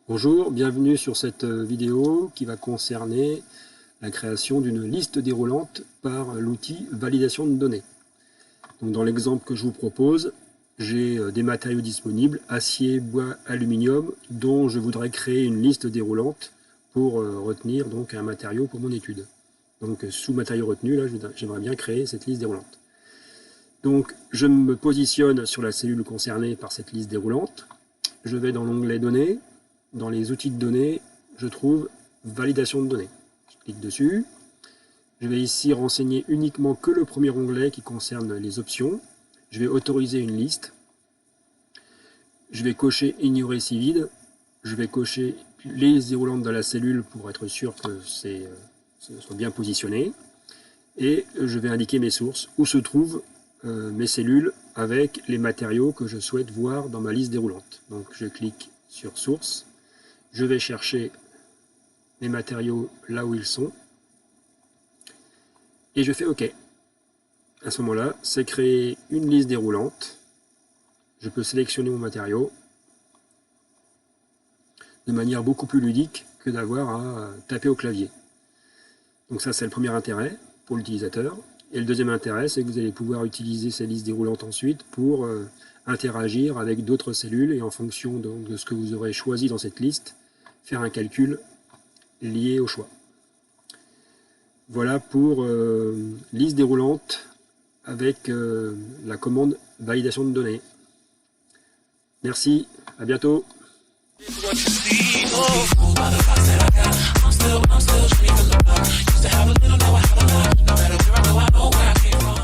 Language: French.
Bonjour, bienvenue sur cette vidéo qui va concerner la création d'une liste déroulante par l'outil validation de données. Donc dans l'exemple que je vous propose, j'ai des matériaux disponibles, acier, bois, aluminium, dont je voudrais créer une liste déroulante pour retenir donc un matériau pour mon étude. Donc sous matériau retenu, là j'aimerais bien créer cette liste déroulante. Donc je me positionne sur la cellule concernée par cette liste déroulante. Je vais dans l'onglet données. Dans les outils de données, je trouve validation de données. Je clique dessus. Je vais ici renseigner uniquement que le premier onglet qui concerne les options. Je vais autoriser une liste. Je vais cocher ignorer si vide. Je vais cocher les listes déroulantes dans la cellule pour être sûr que ça soit bien positionné. Et je vais indiquer mes sources, où se trouvent mes cellules avec les matériaux que je souhaite voir dans ma liste déroulante. Donc je clique sur source. Je vais chercher mes matériaux là où ils sont. Et je fais OK. À ce moment-là, c'est créer une liste déroulante. Je peux sélectionner mon matériau de manière beaucoup plus ludique que d'avoir à taper au clavier. Donc ça, c'est le premier intérêt pour l'utilisateur. Et le deuxième intérêt, c'est que vous allez pouvoir utiliser ces listes déroulantes ensuite pour interagir avec d'autres cellules et en fonction de ce que vous aurez choisi dans cette liste, faire un calcul lié au choix. Voilà pour liste déroulante avec la commande validation de données. Merci, à bientôt. I'm still dreaming of love. Used to have a little, now I have a lot.